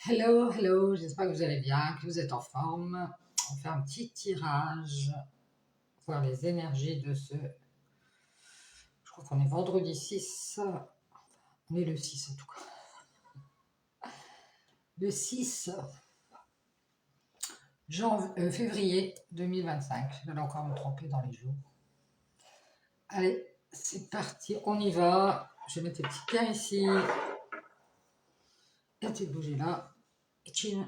Hello, hello, j'espère que vous allez bien, que vous êtes en forme. On fait un petit tirage, voir les énergies de ce... Je crois qu'on est vendredi 6, on est le 6 en tout cas. Le 6 février 2025, je vais encore me tromper dans les jours. Allez, c'est parti, on y va. Je vais mettre tes petits pierres ici, et tes bougies là, et chin.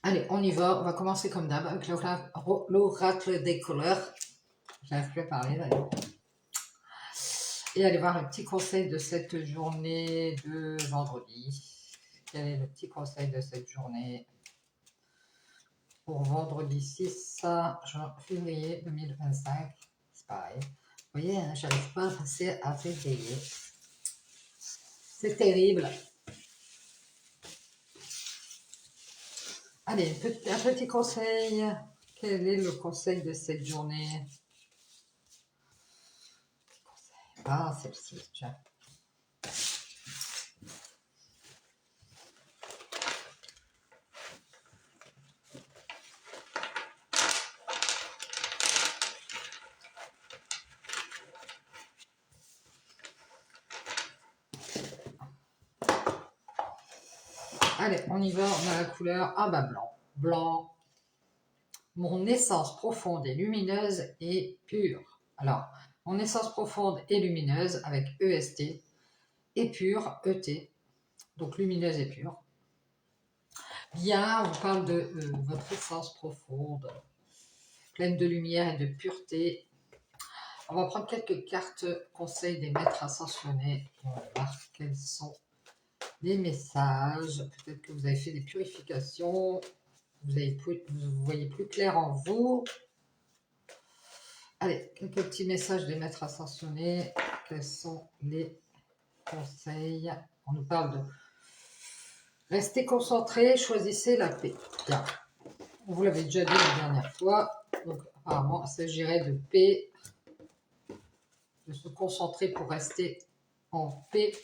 Allez, on y va, on va commencer comme d'hab avec l'oracle des couleurs. J'arrive plus à parler d'ailleurs. Et allez voir le petit conseil de cette journée de vendredi. Quel est le petit conseil de cette journée pour vendredi 6 février 2025? C'est pareil. Vous voyez, hein, j'arrive pas à passer à février. C'est terrible. Allez, un petit conseil. Quel est le conseil de cette journée? Ah, celle-ci, tiens. Allez, on y va, on a la couleur, ah bah blanc. Blanc. Mon essence profonde et lumineuse et pure. Alors, mon essence profonde et lumineuse avec EST et pure ET. Donc lumineuse et pure. Bien, on parle de votre essence profonde, pleine de lumière et de pureté. On va prendre quelques cartes conseils des maîtres ascensionnés. On va voir quels sont les messages. Peut-être que vous avez fait des purifications. Vous voyez plus clair en vous. Allez, quelques petits messages des maîtres ascensionnés. Quels sont les conseils? On nous parle de rester concentré, choisissez la paix. Bien, on vous l'avait déjà dit la dernière fois. Donc, apparemment, il s'agirait de paix, de se concentrer pour rester en paix.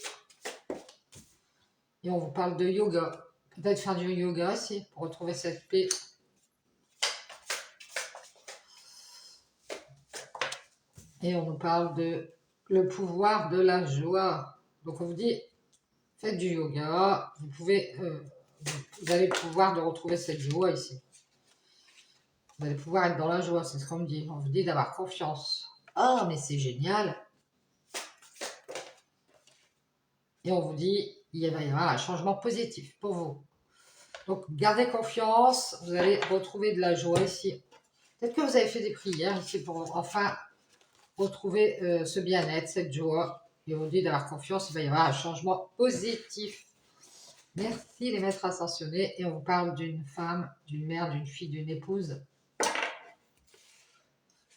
Et on vous parle de yoga. Peut-être faire du yoga aussi pour retrouver cette paix. Et on nous parle de le pouvoir de la joie. Donc on vous dit, faites du yoga, vous avez le pouvoir de retrouver cette joie ici. Vous allez pouvoir être dans la joie, c'est ce qu'on me dit. On vous dit d'avoir confiance. Ah, mais c'est génial. Et on vous dit, il va y avoir un changement positif pour vous. Donc gardez confiance, vous allez retrouver de la joie ici. Peut-être que vous avez fait des prières ici pour enfin retrouver ce bien-être, cette joie. Et on vous dit d'avoir confiance, il va y avoir un changement positif. Merci les maîtres ascensionnés. Et on vous parle d'une femme, d'une mère, d'une fille, d'une épouse.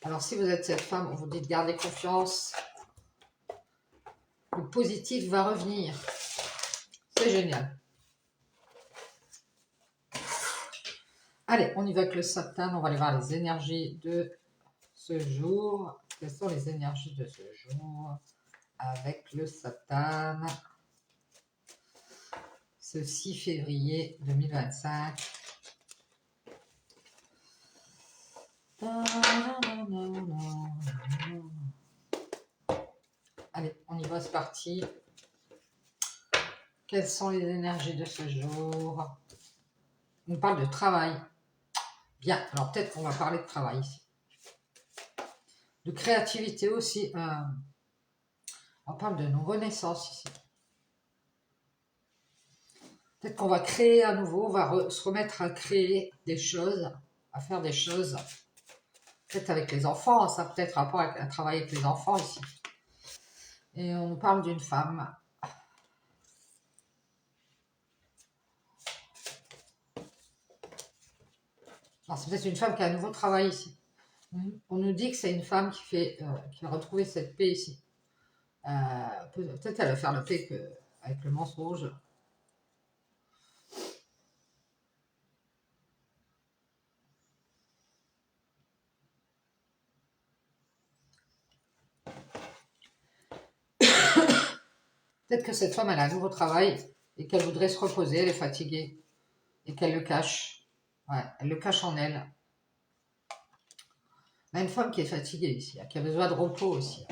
Alors si vous êtes cette femme, on vous dit de garder confiance. Le positif va revenir. C'est génial. Allez, on y va avec le Satan. On va aller voir les énergies de ce jour. Quelles sont les énergies de ce jour avec le Satan? Ce 6 février 2025. Allez, on y va, c'est parti. Quelles sont les énergies de ce jour? On parle de travail. Bien, alors peut-être qu'on va parler de travail ici. De créativité aussi. On parle de nos renaissances ici. Peut-être qu'on va créer à nouveau, on va se remettre à créer des choses, à faire des choses. Peut-être avec les enfants, ça peut-être rapport avec à travailler avec les enfants ici. Et on nous parle d'une femme. C'est peut-être une femme qui a un nouveau travail ici. On nous dit que c'est une femme qui va retrouver cette paix ici. Peut-être elle va faire le paix avec le mensonge. Peut-être que cette femme, elle a un nouveau travail et qu'elle voudrait se reposer, elle est fatiguée et qu'elle le cache. Ouais, elle le cache en elle. On a une femme qui est fatiguée ici, qui a besoin de repos aussi.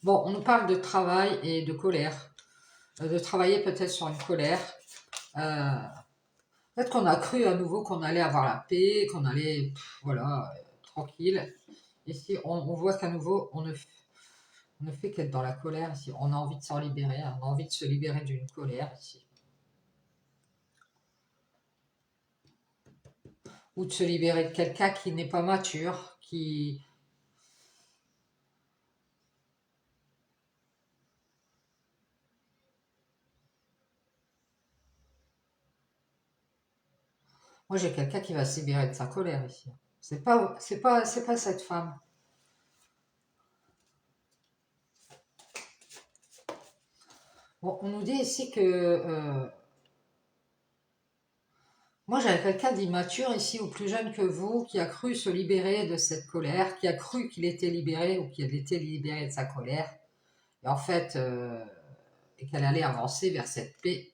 Bon, on nous parle de travail et de colère. De travailler peut-être sur une colère. Euh, Peut-être qu'on a cru à nouveau qu'on allait avoir la paix, qu'on allait, voilà, tranquille. Ici, on voit qu'à nouveau, on ne fait qu'être dans la colère ici. On a envie de s'en libérer, on a envie de se libérer d'une colère ici. Ou de se libérer de quelqu'un qui n'est pas mature, qui... Moi, j'ai quelqu'un qui va se libérer de sa colère ici. C'est pas cette femme. Bon, on nous dit ici que moi, j'avais quelqu'un d'immature ici, ou plus jeune que vous, qui a cru se libérer de cette colère, qui a cru qu'il était libéré ou qu'il était libéré de sa colère, et en fait, et qu'elle allait avancer vers cette paix.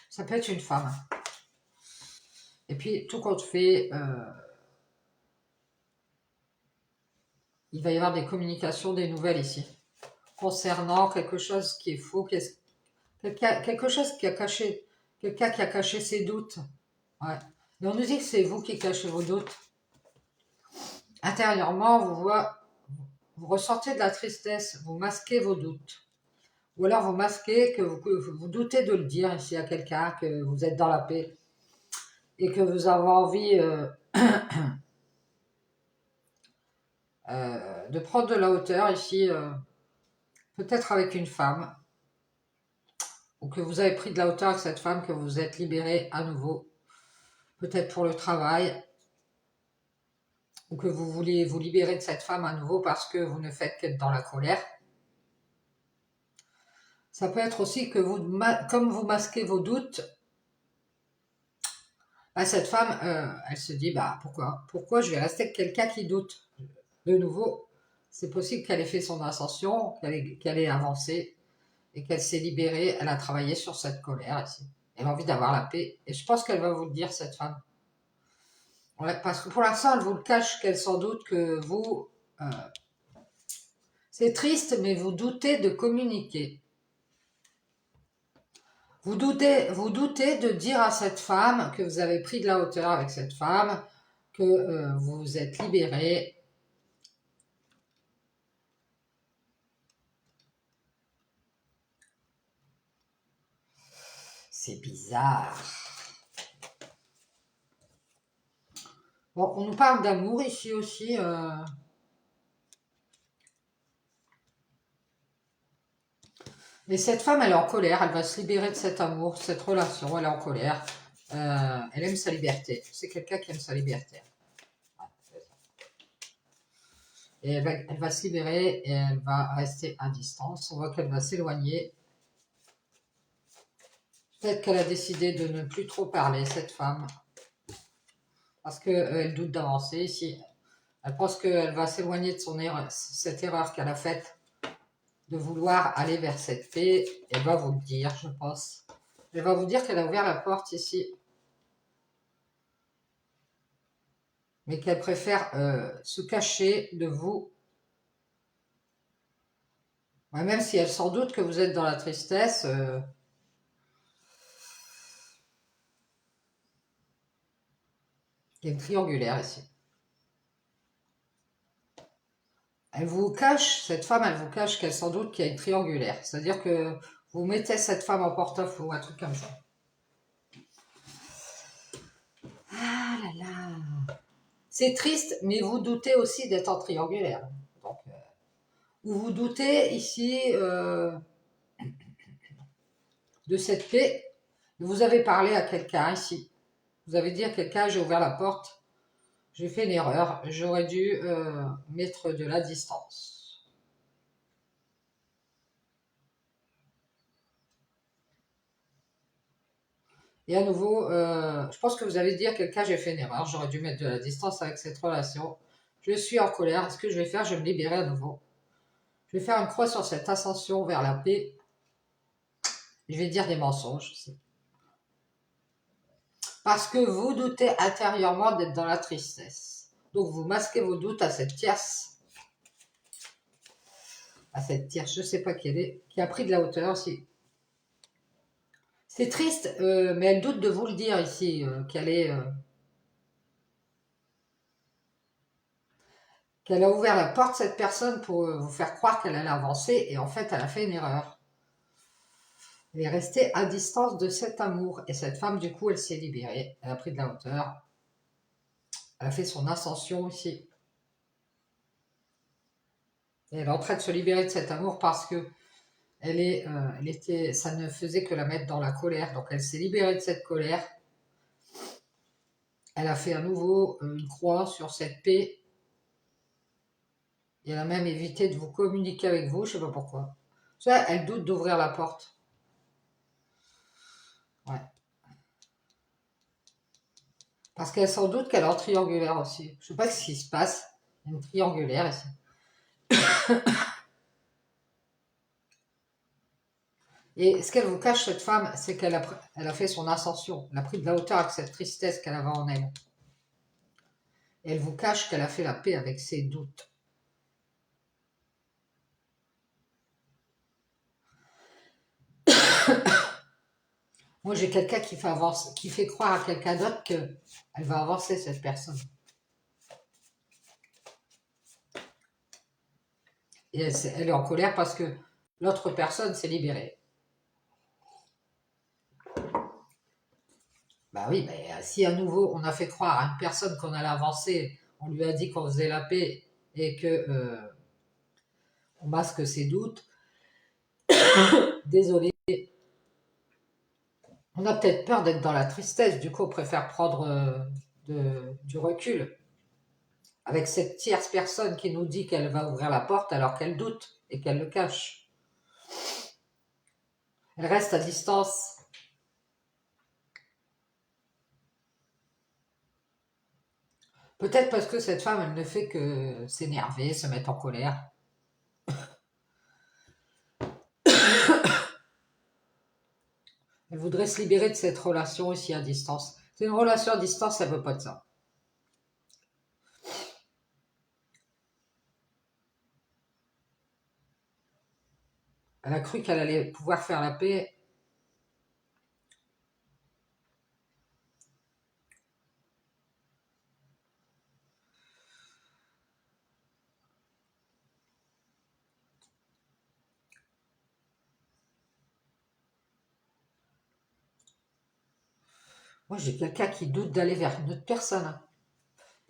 Ça peut être une femme. Et puis, tout compte fait, il va y avoir des communications, des nouvelles ici, concernant quelque chose qui est faux, quelque chose qui a caché, quelqu'un qui a caché ses doutes. Ouais. Mais on nous dit que c'est vous qui cachez vos doutes. Intérieurement, vous ressentez de la tristesse, vous masquez vos doutes. Ou alors vous masquez que vous doutez de le dire ici à quelqu'un, que vous êtes dans la paix et que vous avez envie de prendre de la hauteur ici, peut-être avec une femme, ou que vous avez pris de la hauteur avec cette femme, que vous êtes libéré à nouveau, peut-être pour le travail, ou que vous voulez vous libérer de cette femme à nouveau parce que vous ne faites qu'être dans la colère. Ça peut être aussi que comme vous masquez vos doutes, bah, cette femme, elle se dit, bah pourquoi je vais rester avec quelqu'un qui doute. De nouveau, c'est possible qu'elle ait fait son ascension, qu'elle ait avancé et qu'elle s'est libérée, elle a travaillé sur cette colère ici. Elle a envie d'avoir la paix. Et je pense qu'elle va vous le dire, cette femme. Ouais, parce que pour l'instant, elle vous le cache qu'elle sans doute que vous... euh, c'est triste, mais vous doutez de communiquer. Vous doutez de dire à cette femme que vous avez pris de la hauteur avec cette femme, que vous vous êtes libéré. C'est bizarre. Bon, on nous parle d'amour ici aussi. Mais cette femme, elle est en colère. Elle va se libérer de cet amour, de cette relation. Elle est en colère. Elle aime sa liberté. C'est quelqu'un qui aime sa liberté. Et elle va se libérer et elle va rester à distance. On voit qu'elle va s'éloigner. Peut-être qu'elle a décidé de ne plus trop parler, cette femme. Parce qu'elle doute d'avancer ici. Elle pense qu'elle va s'éloigner de son erreur, cette erreur qu'elle a faite de vouloir aller vers cette paix. Elle va vous le dire, je pense. Elle va vous dire qu'elle a ouvert la porte ici, mais qu'elle préfère se cacher de vous. Ouais, même si elle sans doute que vous êtes dans la tristesse, il y a une triangulaire ici. Elle vous cache, cette femme, elle vous cache qu'elle sans doute qu'il y a une triangulaire. C'est-à-dire que vous mettez cette femme en porte-à-faux, un truc comme ça. Ah là là. C'est triste, mais vous doutez aussi d'être en triangulaire. Donc, ou vous doutez ici de cette paix. Vous avez parlé à quelqu'un ici. Vous avez dit à quelqu'un, j'ai ouvert la porte, j'ai fait une erreur, j'aurais dû mettre de la distance. Et à nouveau, je pense que vous allez dire quel cas j'ai fait une erreur, j'aurais dû mettre de la distance avec cette relation. Je suis en colère, ce que je vais faire, je vais me libérer à nouveau. Je vais faire une croix sur cette ascension vers la paix. Je vais dire des mensonges aussi. Parce que vous doutez intérieurement d'être dans la tristesse. Donc vous masquez vos doutes à cette tierce. À cette tierce, je ne sais pas qui elle est, qui a pris de la hauteur aussi. C'est triste, mais elle doute de vous le dire ici, qu'elle a ouvert la porte, cette personne, pour vous faire croire qu'elle allait avancer, et en fait, elle a fait une erreur. Elle est restée à distance de cet amour, et cette femme, du coup, elle s'est libérée, elle a pris de la hauteur, elle a fait son ascension ici. Et elle est en train de se libérer de cet amour parce que ça ne faisait que la mettre dans la colère, donc elle s'est libérée de cette colère. Elle a fait à nouveau une croix sur cette paix, et elle a même évité de vous communiquer avec vous, je ne sais pas pourquoi. Ça, elle doute d'ouvrir la porte. Ouais. Parce qu'elle sans doute qu'elle est en triangulaire aussi. Je sais pas ce qui se passe. Il y a une triangulaire ici. Et ce qu'elle vous cache, cette femme, c'est elle a fait son ascension. Elle a pris de la hauteur avec cette tristesse qu'elle avait en elle. Et elle vous cache qu'elle a fait la paix avec ses doutes. Moi, j'ai quelqu'un qui fait avancer, qui fait croire à quelqu'un d'autre qu'elle va avancer, cette personne. Et elle est en colère parce que l'autre personne s'est libérée. Bah oui, mais si à nouveau on a fait croire à une personne qu'on allait avancer, on lui a dit qu'on faisait la paix et que on masque ses doutes, désolé, on a peut-être peur d'être dans la tristesse, du coup on préfère prendre du recul avec cette tierce personne qui nous dit qu'elle va ouvrir la porte alors qu'elle doute et qu'elle le cache. Elle reste à distance. Peut-être parce que cette femme, elle ne fait que s'énerver, se mettre en colère. Elle voudrait se libérer de cette relation aussi à distance. C'est une relation à distance, ça ne veut pas de ça. Elle a cru qu'elle allait pouvoir faire la paix. Moi, j'ai quelqu'un qui doute d'aller vers une autre personne.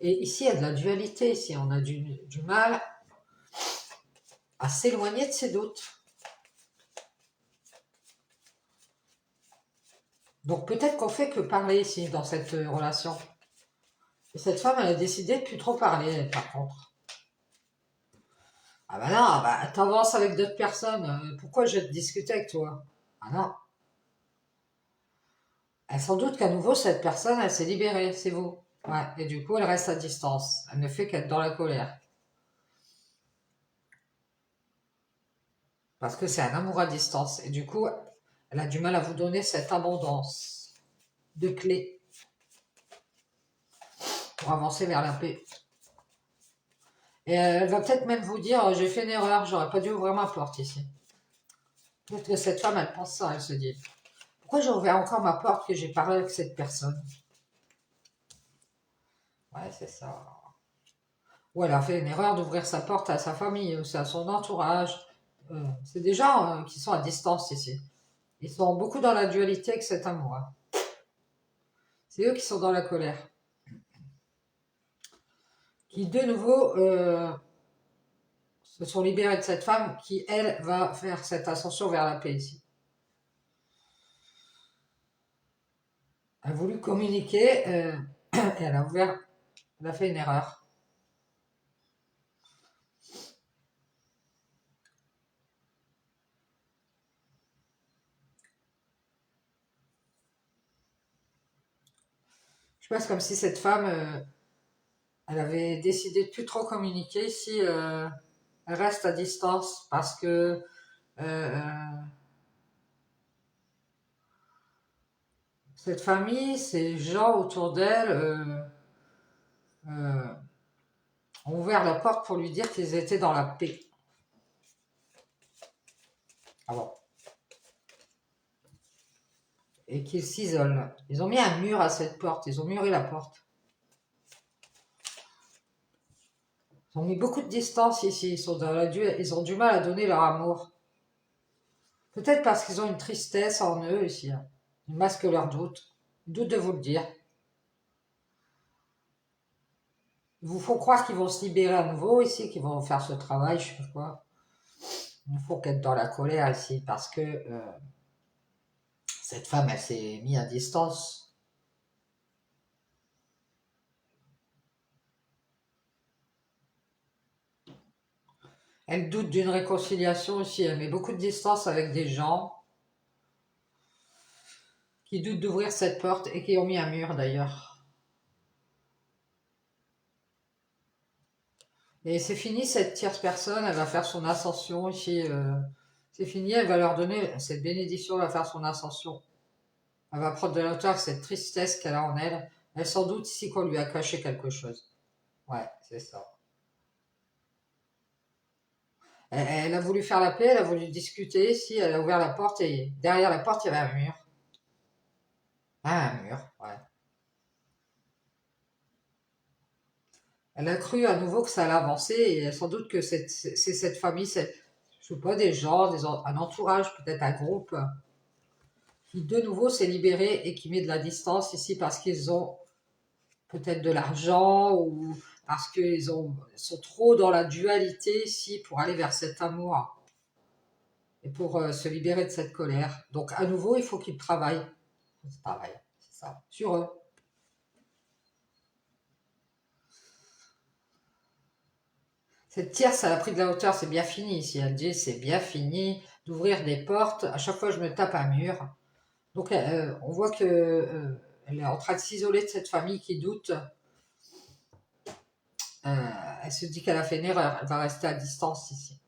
Et ici, il y a de la dualité. Ici, on a du mal à s'éloigner de ses doutes. Donc peut-être qu'on fait que parler ici, dans cette relation. Et cette femme, elle a décidé de plus trop parler, par contre. Ah bah non, bah t'avances avec d'autres personnes, pourquoi je vais te discuter avec toi? Ah non. Elle sans doute qu'à nouveau, cette personne, elle s'est libérée, c'est vous. Ouais, et du coup, elle reste à distance. Elle ne fait qu'être dans la colère. Parce que c'est un amour à distance. Et du coup, elle a du mal à vous donner cette abondance de clés pour avancer vers la paix. Et elle va peut-être même vous dire, j'ai fait une erreur, j'aurais pas dû ouvrir ma porte ici. Peut-être que cette femme, elle pense ça, elle se dit. Pourquoi j'ai ouvert encore ma porte que j'ai parlé avec cette personne? Ouais, c'est ça. Ou elle a fait une erreur d'ouvrir sa porte à sa famille, aussi à son entourage. C'est des gens qui sont à distance ici. Ils sont beaucoup dans la dualité avec cet amour. Hein. C'est eux qui sont dans la colère. Qui, de nouveau, se sont libérés de cette femme qui, elle, va faire cette ascension vers la paix ici. Elle a voulu communiquer et elle a fait une erreur. passe comme si cette femme, elle avait décidé de plus trop communiquer ici. Elle reste à distance parce que cette famille, ces gens autour d'elle euh, ont ouvert la porte pour lui dire qu'ils étaient dans la paix. Ah bon. Et qu'ils s'isolent. Ils ont mis un mur à cette porte, ils ont muré la porte. Ils ont mis beaucoup de distance ici, ils ont du mal à donner leur amour. Peut-être parce qu'ils ont une tristesse en eux ici. Ils masquent leurs doutes. Ils doutent de vous le dire. Ils vous font croire qu'ils vont se libérer à nouveau ici, qu'ils vont faire ce travail, je sais pas quoi. Il faut qu'être dans la colère ici parce que cette femme, elle s'est mise à distance. Elle doute d'une réconciliation ici. Elle met beaucoup de distance avec des gens qui doutent d'ouvrir cette porte et qui ont mis un mur d'ailleurs. Et c'est fini, cette tierce personne, elle va faire son ascension ici. C'est fini, elle va leur donner, cette bénédiction va faire son ascension. Elle va prendre de la hauteur avec cette tristesse qu'elle a en elle. Elle s'en doute ici qu'on lui a caché quelque chose. Ouais, c'est ça. Elle a voulu faire la paix, elle a voulu discuter ici, elle a ouvert la porte et derrière la porte, il y avait un mur. Ah, un mur, ouais. Elle a cru à nouveau que ça allait avancer et elle sans doute que c'est cette famille, je sais pas, des gens, un entourage, peut-être un groupe, qui de nouveau s'est libéré et qui met de la distance ici parce qu'ils ont peut-être de l'argent ou parce sont trop dans la dualité ici pour aller vers cet amour et pour se libérer de cette colère. Donc à nouveau, il faut qu'ils travaillent. Ils travaillent, c'est ça, sur eux. Cette tierce, elle a pris de la hauteur, c'est bien fini ici. Elle dit, c'est bien fini d'ouvrir des portes. À chaque fois, je me tape un mur. Donc, on voit que elle est en train de s'isoler de cette famille qui doute. Elle se dit qu'elle a fait une erreur. Elle va rester à distance ici.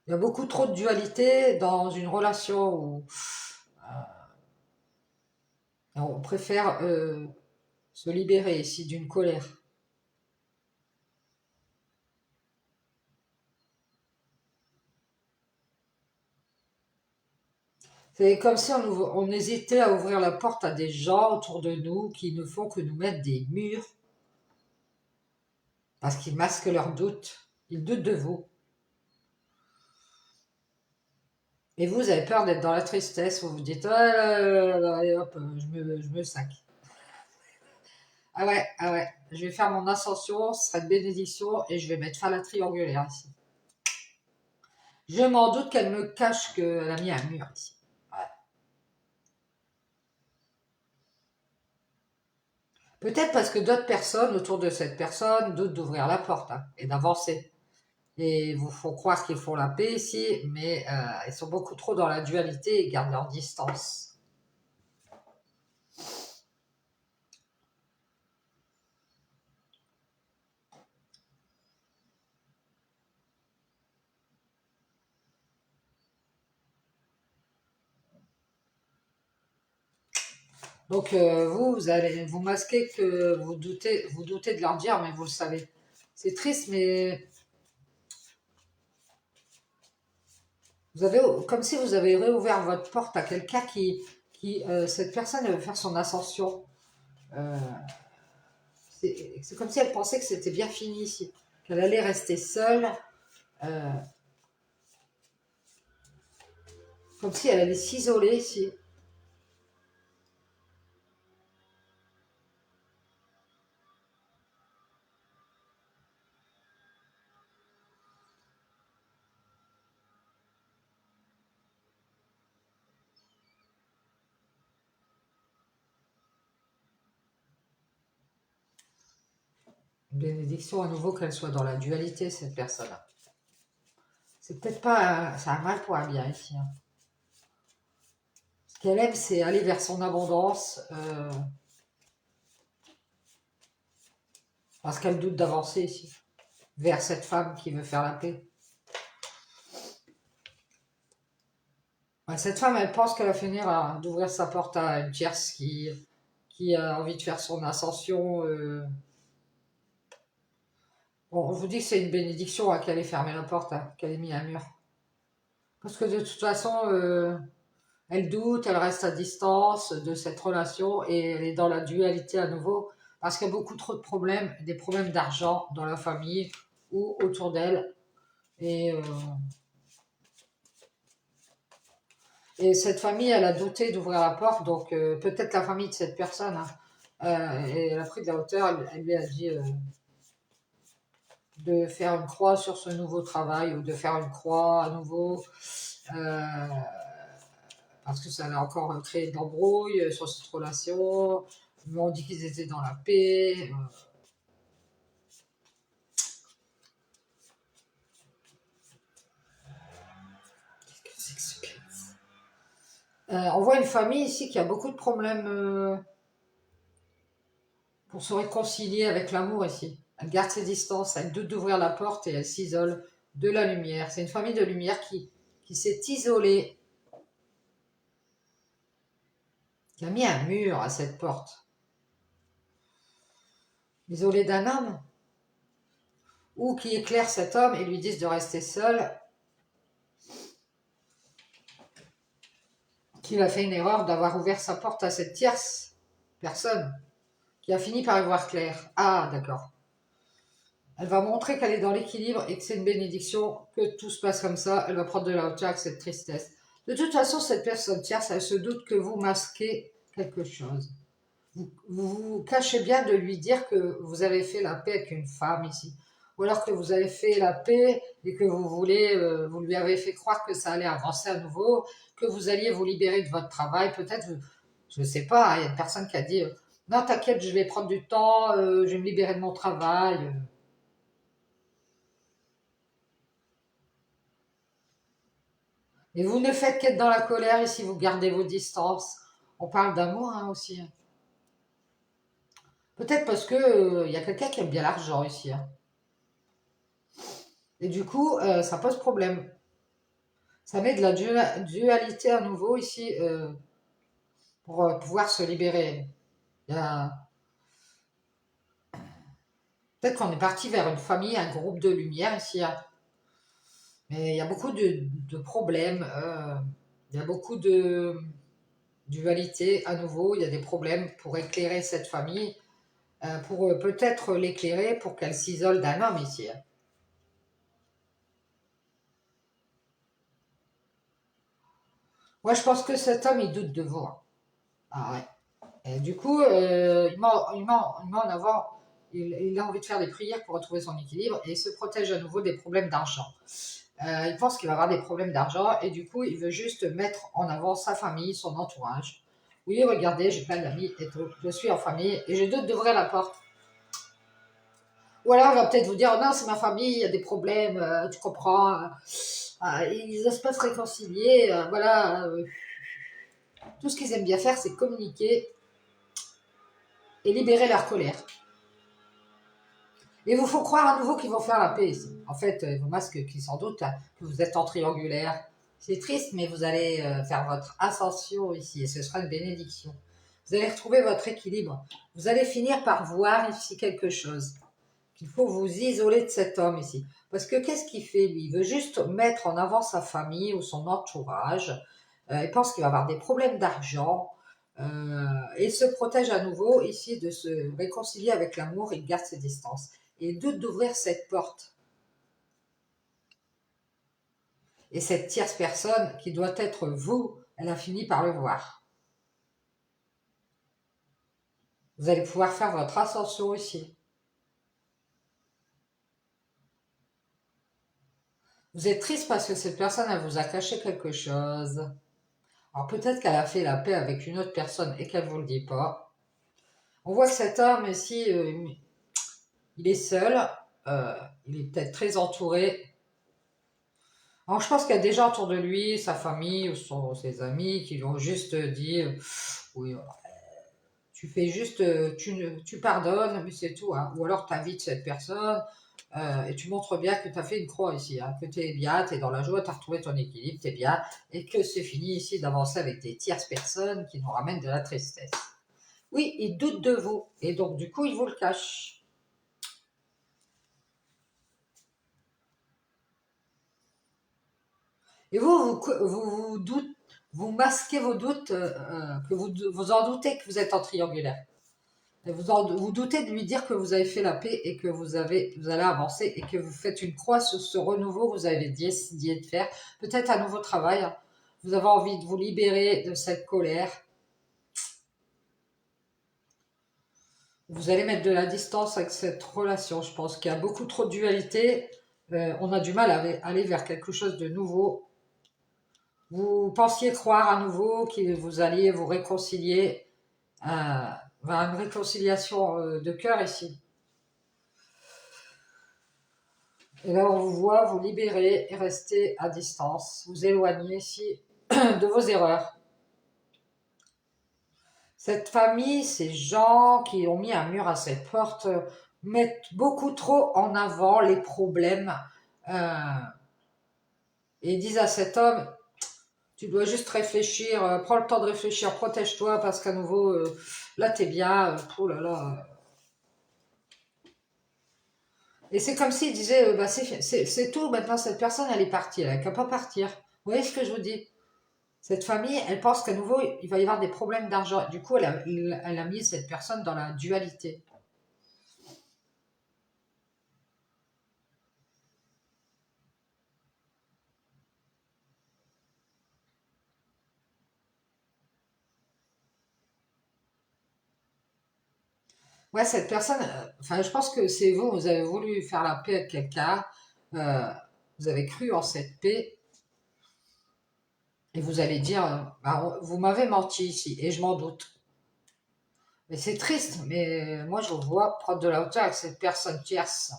Il y a beaucoup trop de dualité dans une relation où on préfère se libérer ici d'une colère. C'est comme si on hésitait à ouvrir la porte à des gens autour de nous qui ne font que nous mettre des murs parce qu'ils masquent leurs doutes. Ils doutent de vous. Et vous avez peur d'être dans la tristesse, vous vous dites, ah, allez hop, je me sac. Ah ouais, je vais faire mon ascension, ce sera une bénédiction et je vais mettre fin à la triangulaire ici. Je m'en doute qu'elle me cache qu'elle a mis un mur ici. Ouais. Peut-être parce que d'autres personnes autour de cette personne doutent d'ouvrir la porte et d'avancer. Et vous font croire qu'ils font la paix ici, mais ils sont beaucoup trop dans la dualité et gardent leur distance. Donc vous allez vous masquer que vous doutez de leur dire, mais vous le savez. C'est triste, mais vous avez comme si vous avez réouvert votre porte à quelqu'un cette personne elle veut faire son ascension. Euh, c'est comme si elle pensait que c'était bien fini ici, qu'elle allait rester seule, euh, comme si elle allait s'isoler ici. Une bénédiction à nouveau qu'elle soit dans la dualité cette personne. C'est peut-être pas, c'est un mal pour un bien ici. Hein. qu'elle aime, c'est aller vers son abondance, parce qu'elle doute d'avancer ici, vers cette femme qui veut faire la paix. Ouais, cette femme, elle pense qu'elle va finir d'ouvrir sa porte à une tierce qui a envie de faire son ascension. Bon, je vous dis que c'est une bénédiction qu'elle ait fermé la porte, qu'elle ait mis un mur. Parce que de toute façon, elle doute, elle reste à distance de cette relation et elle est dans la dualité à nouveau parce qu'il y a beaucoup trop de problèmes, des problèmes d'argent dans la famille ou autour d'elle. Et, euh, et cette famille, elle a douté d'ouvrir la porte, donc peut-être la famille de cette personne, hein, et elle a pris de la hauteur, elle lui a dit de faire une croix sur ce nouveau travail ou de faire une croix à nouveau. Euh, Parce que ça a encore créé de l'embrouille sur cette relation. Ils m'ont dit qu'ils étaient dans la paix. Qu'est-ce que c'est que ce casse? On voit une famille ici qui a beaucoup de problèmes pour se réconcilier avec l'amour ici. Elle garde ses distances, elle doute d'ouvrir la porte et elle s'isole de la lumière. C'est une famille de lumière qui s'est isolée, qui a mis un mur à cette porte. Isolée d'un homme, ou qui éclaire cet homme et lui disent de rester seul, qu'il a fait une erreur d'avoir ouvert sa porte à cette tierce personne, qui a fini par y voir clair. Ah, d'accord. Elle va montrer qu'elle est dans l'équilibre et que c'est une bénédiction, que tout se passe comme ça. Elle va prendre de la hauteur avec cette tristesse. De toute façon, cette personne tierce, elle se doute que vous masquez quelque chose. Vous cachez bien de lui dire que vous avez fait la paix avec une femme ici. Ou alors que vous avez fait la paix et que vous lui avez fait croire que ça allait avancer à nouveau, que vous alliez vous libérer de votre travail. Peut-être, je ne sais pas, il y a une personne qui a dit non, t'inquiète, je vais prendre du temps, je vais me libérer de mon travail. Et vous ne faites qu'être dans la colère ici, vous gardez vos distances. On parle d'amour hein, aussi. Peut-être parce que il y a quelqu'un qui aime bien l'argent ici. Hein. Et du coup, ça pose problème. Ça met de la dualité à nouveau ici pour pouvoir se libérer. Il y a... Peut-être qu'on est parti vers une famille, un groupe de lumière ici. Hein. Mais il y a beaucoup de problèmes. Il y a beaucoup de dualité à nouveau. Il y a des problèmes pour éclairer cette famille. Pour peut-être l'éclairer pour qu'elle s'isole d'un homme ici. Hein. Moi, je pense que cet homme, il doute de vous. Hein. Ah ouais. Et du coup, il met en avant, il a envie de faire des prières pour retrouver son équilibre et il se protège à nouveau des problèmes d'argent. Il pense qu'il va avoir des problèmes d'argent et du coup, il veut juste mettre en avant sa famille, son entourage. Oui, regardez, j'ai plein d'amis et tout. Je suis en famille et j'ai doute d'ouvrir la porte. Ou alors, il va peut-être vous dire, oh non, c'est ma famille, il y a des problèmes, tu comprends. Ils n'osent pas se réconcilier, voilà. Tout ce qu'ils aiment bien faire, c'est communiquer et libérer leur colère. Et il vous faut croire à nouveau qu'ils vont faire la paix ici. En fait, vos masques qui sans doute hein, que vous êtes en triangulaire. C'est triste, mais vous allez faire votre ascension ici et ce sera une bénédiction. Vous allez retrouver votre équilibre. Vous allez finir par voir ici quelque chose. Qu'il faut vous isoler de cet homme ici. Parce que qu'est-ce qu'il fait lui? Il veut juste mettre en avant sa famille ou son entourage. Il pense qu'il va avoir des problèmes d'argent. Et se protège à nouveau ici de se réconcilier avec l'amour et garde ses distances. Et doute d'ouvrir cette porte. Et cette tierce personne, qui doit être vous, elle a fini par le voir. Vous allez pouvoir faire votre ascension ici. Vous êtes triste parce que cette personne, elle vous a caché quelque chose. Alors peut-être qu'elle a fait la paix avec une autre personne et qu'elle ne vous le dit pas. On voit que cet homme ici, il est seul, il est peut-être très entouré. Alors, je pense qu'il y a des gens autour de lui, sa famille ou ses amis, qui lui ont juste dit, oui, tu fais juste, tu pardonnes, mais c'est tout, hein. Ou alors tu invites cette personne, et tu montres bien que tu as fait une croix ici, hein, que tu es bien, tu es dans la joie, tu as retrouvé ton équilibre, tu es bien, et que c'est fini ici d'avancer avec des tierces personnes qui nous ramènent de la tristesse. Oui, il doute de vous, et donc du coup, il vous le cache. Et vous masquez vos doutes, que vous en doutez que vous êtes en triangulaire. Et vous doutez de lui dire que vous avez fait la paix et que vous allez avancer et que vous faites une croix sur ce renouveau que vous avez décidé de faire. Peut-être un nouveau travail. Hein. Vous avez envie de vous libérer de cette colère. Vous allez mettre de la distance avec cette relation. Je pense qu'il y a beaucoup trop de dualité. On a du mal à aller vers quelque chose de nouveau. Vous pensiez croire à nouveau que vous alliez vous réconcilier, vers une réconciliation de cœur ici. Et là, on vous voit vous libérer et rester à distance, vous éloigner ici de vos erreurs. Cette famille, ces gens qui ont mis un mur à cette porte, mettent beaucoup trop en avant les problèmes, et disent à cet homme, tu dois juste réfléchir, prends le temps de réfléchir, protège-toi parce qu'à nouveau, là t'es bien, oh là là. Et c'est comme s'il disait, bah, c'est tout, maintenant cette personne elle est partie, elle n'a qu'à pas partir. Vous voyez ce que je vous dis? Cette famille, elle pense qu'à nouveau, il va y avoir des problèmes d'argent. Du coup, elle a mis cette personne dans la dualité. Ouais, cette personne, enfin, je pense que c'est vous, vous avez voulu faire la paix avec quelqu'un, euh, vous avez cru en cette paix, et vous allez dire, bah, vous m'avez menti ici, et je m'en doute. Mais c'est triste, mais moi je vous vois prendre de la hauteur avec cette personne tierce.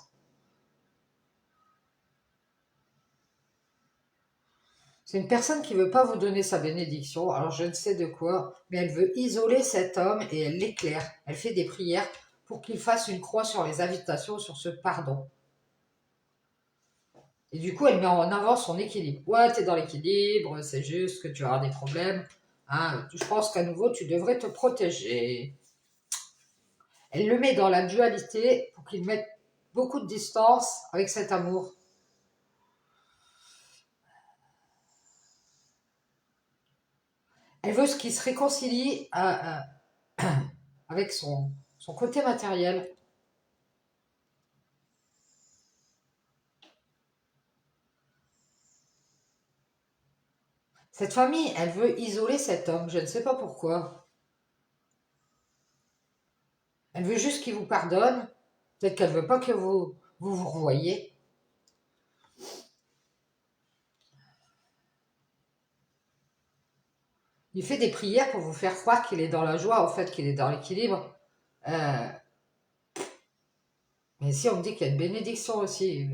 C'est une personne qui veut pas vous donner sa bénédiction, alors je ne sais de quoi, mais elle veut isoler cet homme et elle l'éclaire. Elle fait des prières pour qu'il fasse une croix sur les invitations, sur ce pardon. Et du coup, elle met en avant son équilibre. Ouais, t'es dans l'équilibre, c'est juste que tu auras des problèmes. Hein, je pense qu'à nouveau, tu devrais te protéger. Elle le met dans la dualité pour qu'il mette beaucoup de distance avec cet amour. Elle veut ce qui se réconcilie avec son côté matériel. Cette famille, elle veut isoler cet homme, je ne sais pas pourquoi. Elle veut juste qu'il vous pardonne. Peut-être qu'elle veut pas que vous revoyiez. Il fait des prières pour vous faire croire qu'il est dans la joie, au fait qu'il est dans l'équilibre. Euh, mais si on me dit qu'il y a une bénédiction aussi,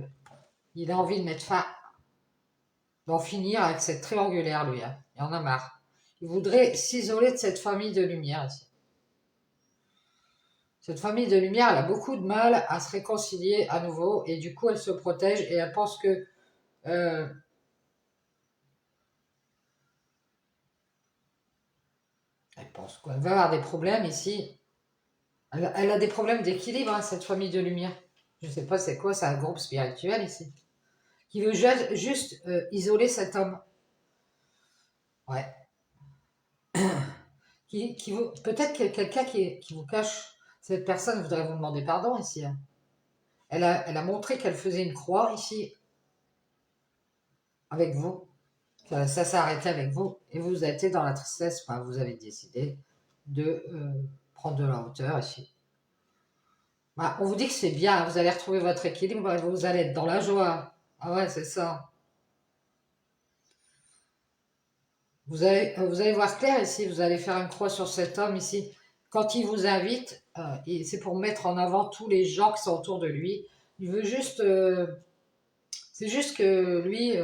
il a envie de mettre fin, d'en finir avec cette triangulaire, lui. Hein. Il en a marre. Il voudrait s'isoler de cette famille de lumière ici. Cette famille de lumière, elle a beaucoup de mal à se réconcilier à nouveau et du coup, elle se protège et elle pense que euh, elle pense qu'elle va avoir des problèmes ici. Elle a des problèmes d'équilibre, hein, cette famille de lumière. Je ne sais pas c'est quoi, c'est un groupe spirituel ici. Qui veut juste isoler cet homme. Ouais. Peut-être qu'il y a quelqu'un qui vous cache. Cette personne voudrait vous demander pardon ici. Hein. Elle a montré qu'elle faisait une croix ici avec vous. Ça s'est arrêté avec vous. Et vous avez été dans la tristesse. Enfin, vous avez décidé de prendre de la hauteur ici. Bah, on vous dit que c'est bien. Vous allez retrouver votre équilibre. Vous allez être dans la joie. Ah ouais, c'est ça. Vous allez voir clair ici, vous allez faire une croix sur cet homme ici. Quand il vous invite, c'est pour mettre en avant tous les gens qui sont autour de lui. Il veut juste, c'est juste que lui,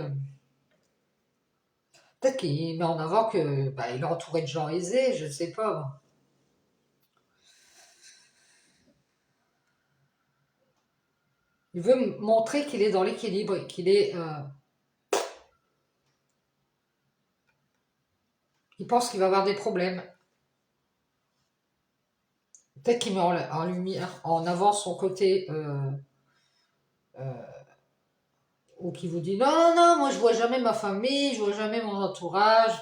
Peut-être qu'il met en avant que bah, il est entouré de gens aisés, je ne sais pas. Moi. Il veut montrer qu'il est dans l'équilibre, qu'il est, il pense qu'il va avoir des problèmes. Peut-être qu'il met en lumière, en avant son côté, euh, ou qu'il vous dit non, non, non, moi je vois jamais ma famille, je vois jamais mon entourage,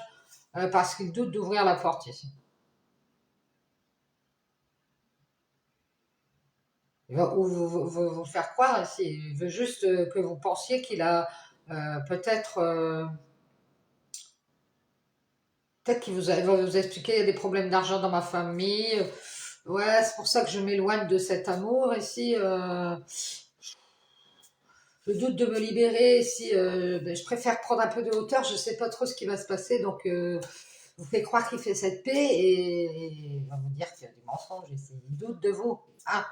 parce qu'il doute d'ouvrir la porte ici. Il va vous faire croire ici. Il veut juste que vous pensiez qu'il a peut-être, peut-être qu'il va vous expliquer il y a des problèmes d'argent dans ma famille. Ouais, c'est pour ça que je m'éloigne de cet amour ici. Je doute de me libérer si ben, je préfère prendre un peu de hauteur. Je sais pas trop ce qui va se passer, donc vous faites croire qu'il fait cette paix et il va vous dire qu'il y a des mensonges ici. Il doute de vous. Ah,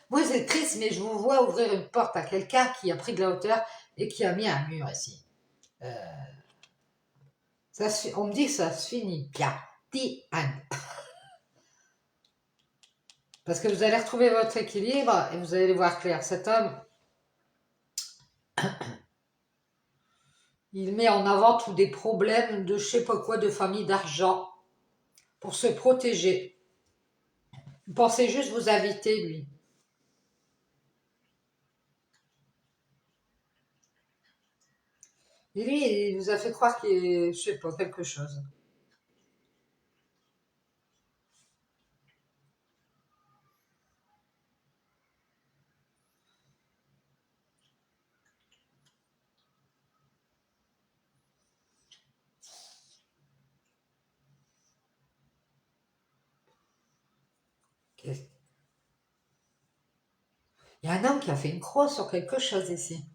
moi c'est triste, mais je vous vois ouvrir une porte à quelqu'un qui a pris de la hauteur et qui a mis un mur ici. Euh, on me dit que ça se finit bien. Tiens. Parce que vous allez retrouver votre équilibre et vous allez voir clair. Cet homme, il met en avant tous des problèmes de je sais pas quoi, de famille, d'argent, pour se protéger. Vous pensez juste vous inviter, lui. Et lui, il vous a fait croire qu'il est, je sais pas, quelque chose. Il y a un homme qui a fait une croix sur quelque chose ici.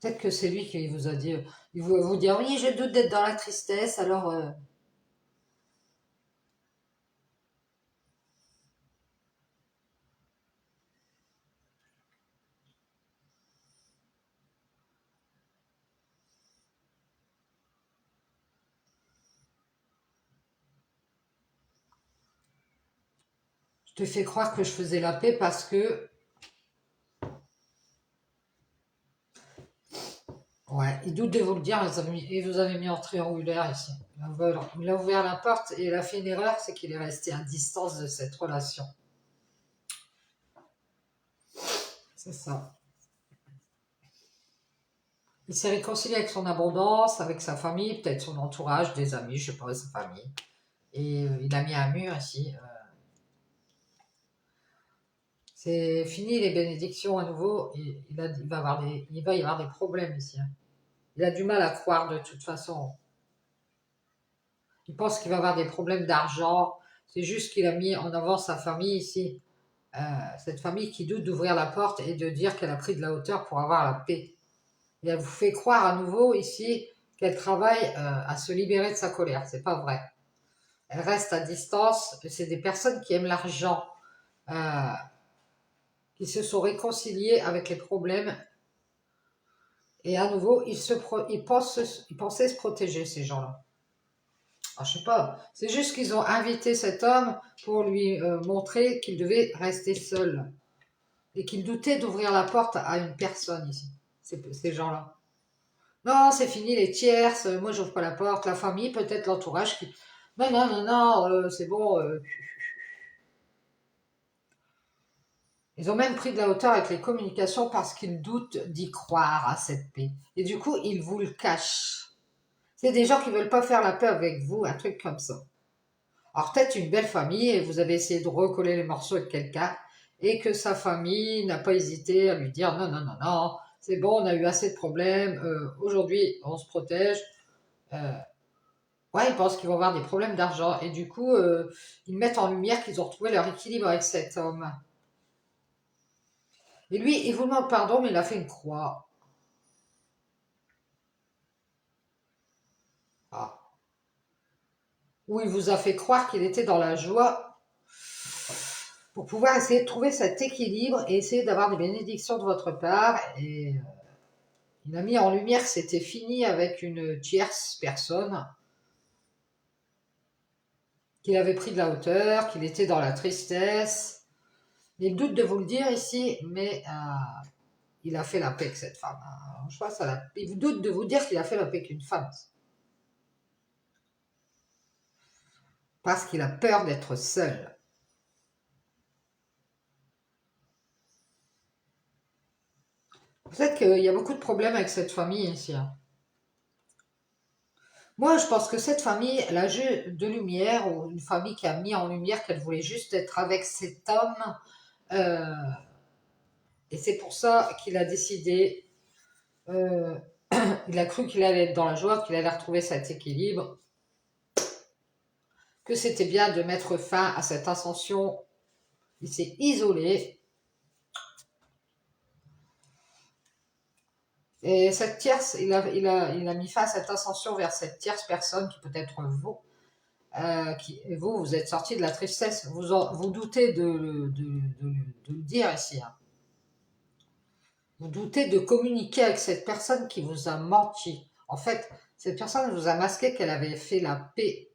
Peut-être que c'est lui qui vous a dit, il vous dire, oui, je doute d'être dans la tristesse, alors je te fais croire que je faisais la paix parce que, ouais, il doute de vous le dire, et vous avez mis en triangulaire ici. Il a ouvert la porte et il a fait une erreur, c'est qu'il est resté à distance de cette relation. C'est ça. Il s'est réconcilié avec son abondance, avec sa famille, peut-être son entourage, des amis, je sais pas, sa famille. Et il a mis un mur ici. C'est fini les bénédictions à nouveau. Il va y avoir des problèmes ici. Hein. Il a du mal à croire de toute façon. Il pense qu'il va avoir des problèmes d'argent. C'est juste qu'il a mis en avant sa famille ici. Cette famille qui doute d'ouvrir la porte et de dire qu'elle a pris de la hauteur pour avoir la paix. Et elle vous fait croire à nouveau ici qu'elle travaille à se libérer de sa colère. C'est pas vrai. Elle reste à distance. C'est des personnes qui aiment l'argent, euh, qui se sont réconciliées avec les problèmes. Et à nouveau, ils pensaient se protéger, ces gens-là. Alors, je sais pas. C'est juste qu'ils ont invité cet homme pour lui montrer qu'il devait rester seul. Et qu'il doutait d'ouvrir la porte à une personne ici. Ces gens-là. Non, c'est fini les tierces. Moi, j'ouvre pas la porte. La famille, peut-être l'entourage qui. Non, non, non, non, c'est bon. Ils ont même pris de la hauteur avec les communications parce qu'ils doutent d'y croire à cette paix. Et du coup, ils vous le cachent. C'est des gens qui veulent pas faire la paix avec vous, un truc comme ça. Alors peut-être une belle famille et vous avez essayé de recoller les morceaux avec quelqu'un et que sa famille n'a pas hésité à lui dire non, non, non, non, c'est bon, on a eu assez de problèmes, aujourd'hui on se protège. Euh, Ouais, ils pensent qu'ils vont avoir des problèmes d'argent. Et du coup, ils mettent en lumière qu'ils ont retrouvé leur équilibre avec cet homme. Et lui, il vous demande pardon, mais il a fait une croix. Ah. Où il vous a fait croire qu'il était dans la joie pour pouvoir essayer de trouver cet équilibre et essayer d'avoir des bénédictions de votre part. Et il a mis en lumière que c'était fini avec une tierce personne, qu'il avait pris de la hauteur, qu'il était dans la tristesse. Il doute de vous le dire ici, mais il a fait la paix avec cette femme. Je crois que il doute de vous dire qu'il a fait la paix avec une femme. Parce qu'il a peur d'être seul. Peut-être qu'il y a beaucoup de problèmes avec cette famille ici, hein. Moi, je pense que cette famille, elle a juste de lumière, ou une famille qui a mis en lumière qu'elle voulait juste être avec cet homme. euh, et c'est pour ça qu'il a décidé, euh, il a cru qu'il allait être dans la joie, qu'il allait retrouver cet équilibre, que c'était bien de mettre fin à cette ascension. Il s'est isolé. Et cette tierce, il a mis fin à cette ascension vers cette tierce personne qui peut être vous. Vous êtes sorti de la tristesse. Vous doutez de le dire ici, hein. Vous doutez de communiquer avec cette personne qui vous a menti. En fait, cette personne vous a masqué qu'elle avait fait la paix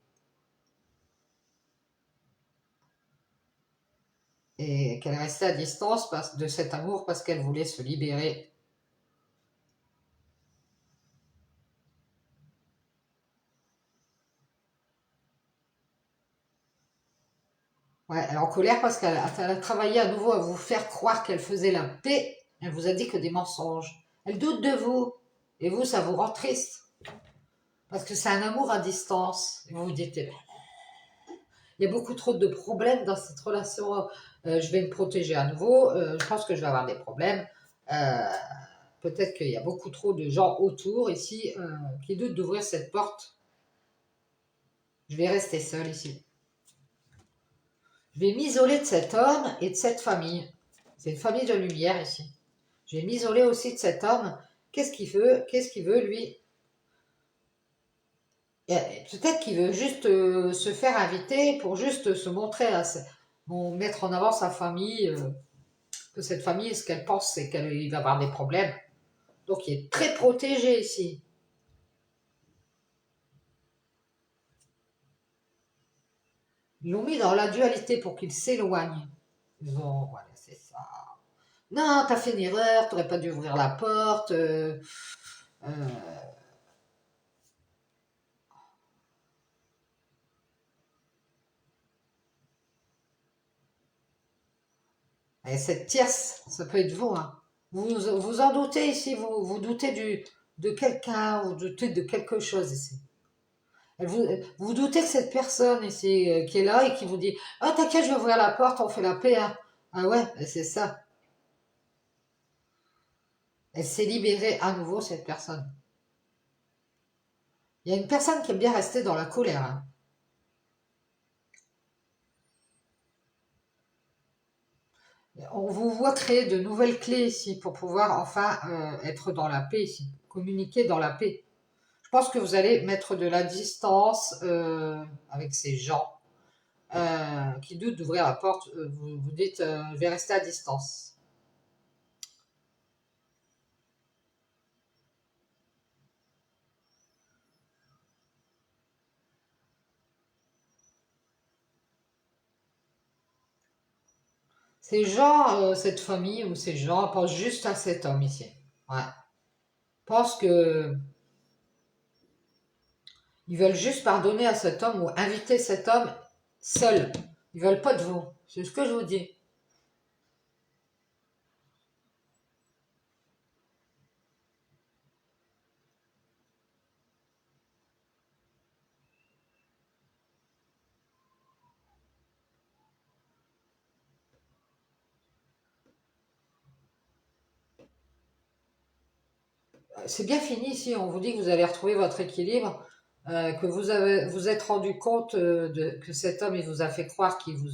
et qu'elle restait à distance de cet amour parce qu'elle voulait se libérer. Ouais, elle est en colère parce qu'elle a travaillé à nouveau à vous faire croire qu'elle faisait la paix. Elle vous a dit que des mensonges. Elle doute de vous. Et vous, ça vous rend triste. Parce que c'est un amour à distance. Et vous vous dites, eh ben, il y a beaucoup trop de problèmes dans cette relation. Je vais me protéger à nouveau. Je pense que je vais avoir des problèmes. Euh, Peut-être qu'il y a beaucoup trop de gens autour ici qui doutent d'ouvrir cette porte. Je vais rester seule ici. Je vais m'isoler de cet homme et de cette famille. C'est une famille de lumière ici. Je vais m'isoler aussi de cet homme. Qu'est-ce qu'il veut? Qu'est-ce qu'il veut, lui? Peut-être qu'il veut juste se faire inviter pour juste se montrer, mettre en avant sa famille. Que cette famille, ce qu'elle pense, c'est qu'il va avoir des problèmes. Donc, il est très protégé ici. Ils l'ont mis dans la dualité pour qu'il s'éloigne. Ils ont, voilà, c'est ça. Non, t'as fait une erreur, t'aurais pas dû ouvrir la porte. Euh, et cette tierce, ça peut être vous, hein. Vous en doutez ici, vous doutez de quelqu'un, vous doutez de quelque chose ici. Vous doutez que cette personne ici qui est là et qui vous dit «Ah, t'inquiète, je vais ouvrir la porte, on fait la paix, hein.» Ah ouais, c'est ça. Elle s'est libérée à nouveau, cette personne. Il y a une personne qui aime bien rester dans la colère, hein. On vous voit créer de nouvelles clés ici pour pouvoir enfin être dans la paix ici, communiquer dans la paix. Je pense que vous allez mettre de la distance avec ces gens qui doutent d'ouvrir la porte. Vous dites, je vais rester à distance. Ces gens, cette famille ou ces gens pensent juste à cet homme ici. Ouais. Pensent que ils veulent juste pardonner à cet homme ou inviter cet homme seul. Ils veulent pas de vous. C'est ce que je vous dis. C'est bien fini ici. On vous dit que vous allez retrouver votre équilibre. que vous êtes rendu compte que cet homme il vous a fait croire qu'il vous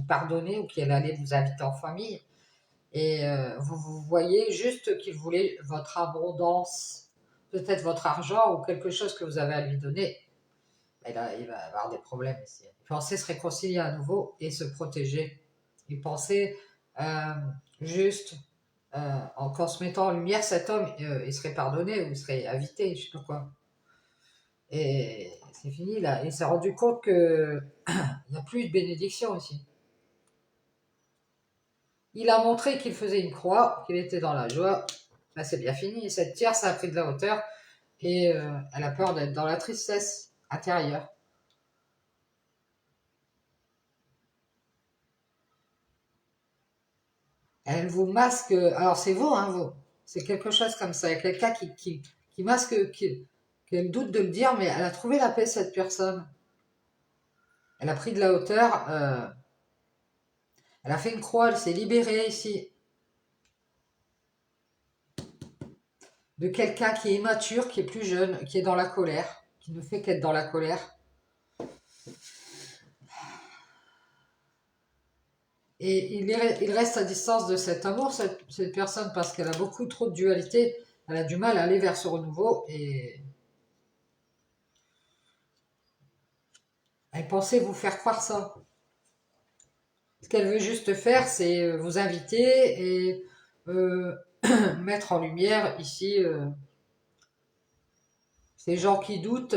pardonnait ou qu'il allait vous inviter en famille. Et vous voyez juste qu'il voulait votre abondance, peut-être votre argent ou quelque chose que vous avez à lui donner. Et là, il va avoir des problèmes ici. Il pensait se réconcilier à nouveau et se protéger. Il pensait euh, juste, qu'en se mettant en lumière, cet homme, il serait pardonné ou il serait invité, je sais pas quoi. Et c'est fini là. Il s'est rendu compte que il n'y a plus de bénédiction ici. Il a montré qu'il faisait une croix, qu'il était dans la joie. Là, c'est bien fini. Cette tierce a pris de la hauteur et elle a peur d'être dans la tristesse intérieure. Elle vous masque. Alors, c'est vous, hein, vous. C'est quelque chose comme ça. Il y a quelqu'un qui masque, qui a le doute de le dire, mais elle a trouvé la paix, cette personne. Elle a pris de la hauteur. Elle a fait une croix, elle s'est libérée ici de quelqu'un qui est immature, qui est plus jeune, qui est dans la colère, qui ne fait qu'être dans la colère. Et il reste à distance de cet amour, cette personne, parce qu'elle a beaucoup trop de dualité. Elle a du mal à aller vers ce renouveau et elle pensait vous faire croire ça. Ce qu'elle veut juste faire, c'est vous inviter et mettre en lumière ici ces gens qui doutent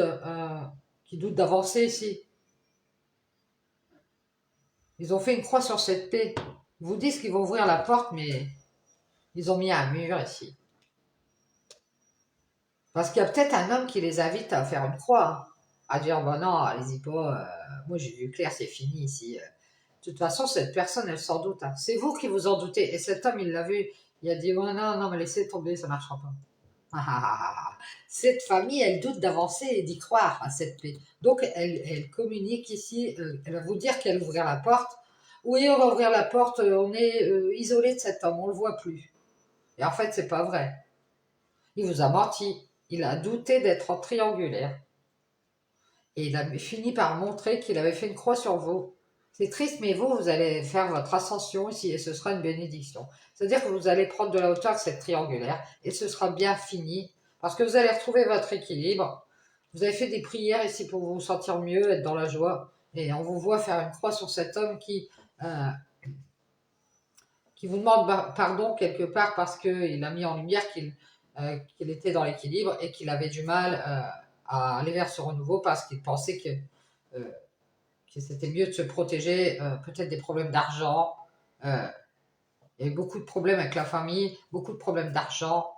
d'avancer ici. Ils ont fait une croix sur cette paix. Ils vous disent qu'ils vont ouvrir la porte, mais ils ont mis un mur ici. Parce qu'il y a peut-être un homme qui les invite à faire une croix, hein, à dire, bon non, allez-y pas, moi j'ai vu clair, c'est fini ici. De toute façon, cette personne, elle s'en doute, hein. C'est vous qui vous en doutez. Et cet homme, il l'a vu, il a dit, oh non, non, mais laissez tomber, ça ne marchera pas. Ah, ah, ah, ah. Cette famille, elle doute d'avancer et d'y croire à cette paix. Donc, elle communique ici, elle va vous dire qu'elle va ouvrir la porte. Oui, on va ouvrir la porte, on est isolé de cet homme, on ne le voit plus. Et en fait, c'est pas vrai. Il vous a menti. Il a douté d'être en triangulaire. Et il a fini par montrer qu'il avait fait une croix sur vous. C'est triste, mais vous allez faire votre ascension ici et ce sera une bénédiction. C'est-à-dire que vous allez prendre de la hauteur avec cette triangulaire et ce sera bien fini parce que vous allez retrouver votre équilibre. Vous avez fait des prières ici pour vous sentir mieux, être dans la joie. Et on vous voit faire une croix sur cet homme qui vous demande pardon quelque part parce qu'il a mis en lumière qu'il était dans l'équilibre et qu'il avait du mal à aller vers ce renouveau parce qu'il pensait que c'était mieux de se protéger peut-être des problèmes d'argent. Euh, il y a eu beaucoup de problèmes avec la famille, beaucoup de problèmes d'argent.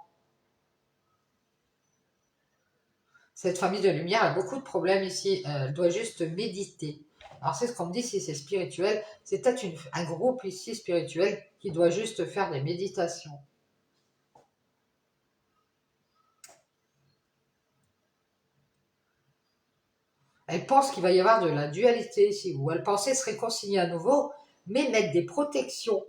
Cette famille de lumière a beaucoup de problèmes ici. Elle doit juste méditer. Alors c'est ce qu'on me dit si c'est spirituel. C'est peut-être un groupe ici spirituel qui doit juste faire des méditations. Elle pense qu'il va y avoir de la dualité ici, ou elle pensait se réconcilier à nouveau, mais mettre des protections.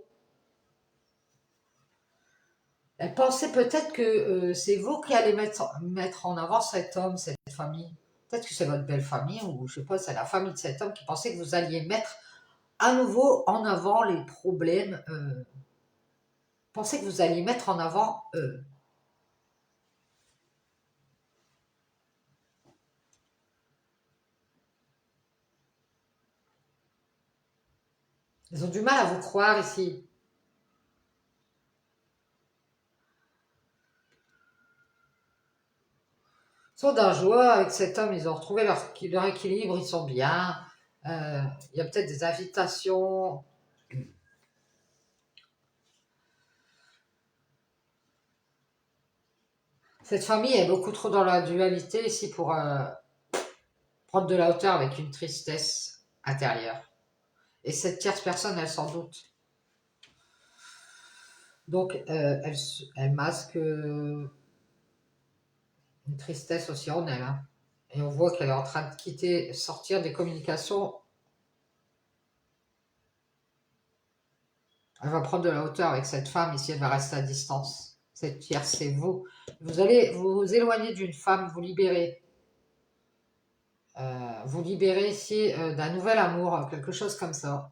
Elle pensait peut-être que c'est vous qui allez mettre en avant cet homme, cette famille. Peut-être que c'est votre belle famille, ou je sais pas, c'est la famille de cet homme qui pensait que vous alliez mettre à nouveau en avant les problèmes. Pensez que vous alliez mettre en avant eux. Ils ont du mal à vous croire ici. Ils sont dans la joie avec cet homme, ils ont retrouvé leur équilibre, ils sont bien. Il y a peut-être des invitations. Cette famille est beaucoup trop dans la dualité ici pour prendre de la hauteur avec une tristesse intérieure. Et cette tierce personne, elle s'en doute. Donc, elle masque une tristesse aussi en elle, hein. Et on voit qu'elle est en train de quitter, sortir des communications. Elle va prendre de la hauteur avec cette femme ici, elle va rester à distance. Cette tierce, c'est vous. Vous allez vous éloigner d'une femme, vous libérer. vous libérer ici d'un nouvel amour, quelque chose comme ça.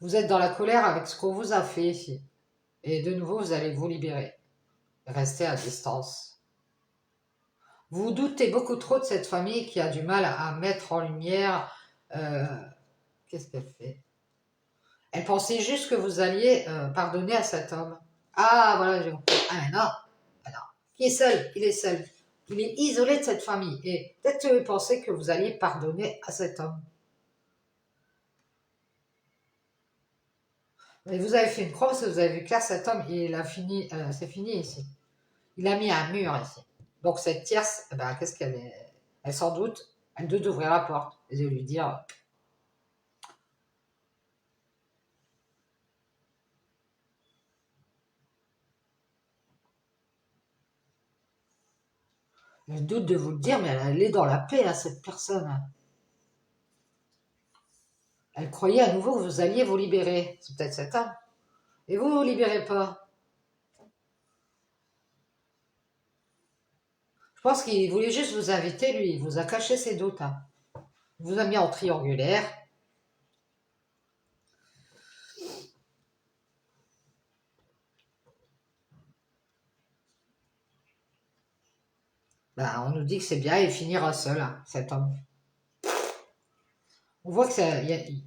Vous êtes dans la colère avec ce qu'on vous a fait ici. Et de nouveau, vous allez vous libérer. Restez à distance. Vous doutez beaucoup trop de cette famille qui a du mal à mettre en lumière. Qu'est-ce qu'elle fait? Elle pensait juste que vous alliez pardonner à cet homme. Ah, voilà, j'ai compris. Ah, non, ah, non. Il est seul, il est seul. Il est isolé de cette famille. Et peut-être que vous pensez que vous alliez pardonner à cet homme. Mais vous avez fait une croix parce que vous avez vu que là, cet homme, il a fini, c'est fini ici. Il a mis un mur ici. Donc cette tierce, eh ben, qu'est-ce qu'elle est? Elle sans doute, elle doit ouvrir la porte et de lui dire, elle doute de vous le dire, mais elle est dans la paix à cette personne. Elle croyait à nouveau que vous alliez vous libérer. C'est peut-être cet homme. Et vous ne vous libérez pas. Je pense qu'il voulait juste vous inviter, lui. Il vous a caché ses doutes. Hein. Il vous a mis en triangulaire. Ben, on nous dit que c'est bien, il finira seul, hein, cet homme. On voit que ça, il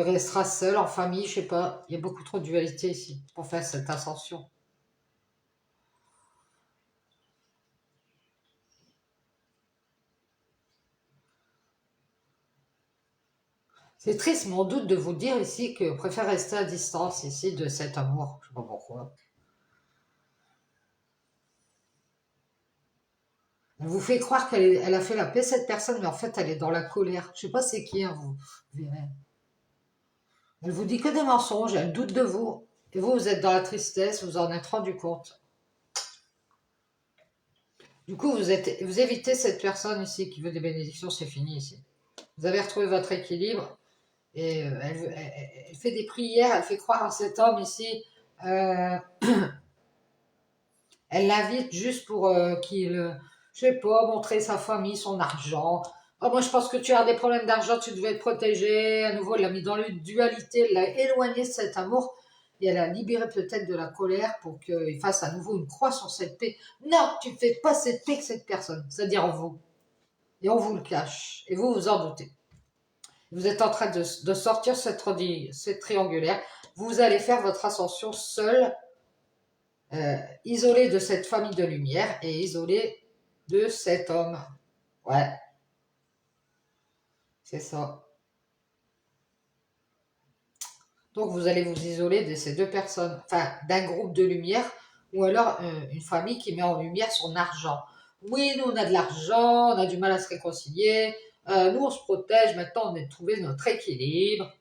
restera seul, en famille, je sais pas. Il y a beaucoup trop de dualité ici pour faire cette ascension. C'est triste, mais on doute de vous dire ici que je préfère rester à distance ici de cet amour. Je sais pas pourquoi. Elle vous fait croire qu'elle a fait la paix, cette personne, mais en fait, elle est dans la colère. Je sais pas c'est qui, hein, vous verrez. Elle vous dit que des mensonges, elle doute de vous. Et vous, vous êtes dans la tristesse, vous en êtes rendu compte. Du coup, vous évitez cette personne ici qui veut des bénédictions, c'est fini ici. Vous avez retrouvé votre équilibre et elle fait des prières, elle fait croire à cet homme ici. Euh, Elle l'invite juste pour je sais pas, montrer sa famille, son argent. Oh, moi, je pense que tu as des problèmes d'argent, tu devais être protégé. À nouveau, elle l'a mis dans la dualité, elle l'a éloigné de cet amour et elle a libéré peut-être de la colère pour qu'il fasse à nouveau une croix sur cette paix. Non, tu ne fais pas cette paix que cette personne, c'est-à-dire vous. Et on vous le cache. Et vous, vous en doutez. Vous êtes en train de sortir cette triangulaire. Vous allez faire votre ascension seul isolé de cette famille de lumière et isolé de cet homme. Ouais, c'est ça. Donc vous allez vous isoler de ces deux personnes, enfin d'un groupe de lumière ou alors une famille qui met en lumière son argent. Oui, nous on a de l'argent, on a du mal à se réconcilier, nous on se protège, maintenant on a trouvé notre équilibre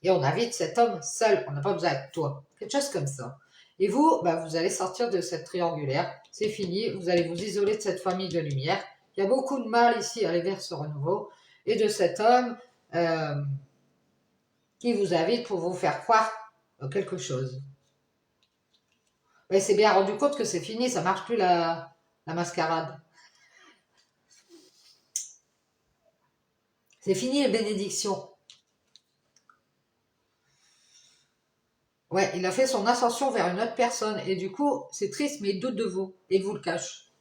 et on invite cet homme seul, on n'a pas besoin de toi. Quelque chose comme ça. Et vous, bah, vous allez sortir de cette triangulaire, c'est fini, vous allez vous isoler de cette famille de lumière. Il y a beaucoup de mal ici à aller vers ce renouveau et de cet homme euh, qui vous invite pour vous faire croire quelque chose. Mais c'est bien rendu compte que c'est fini, ça marche plus la mascarade. C'est fini les bénédictions. Ouais, il a fait son ascension vers une autre personne et du coup, c'est triste, mais il doute de vous et il vous le cache.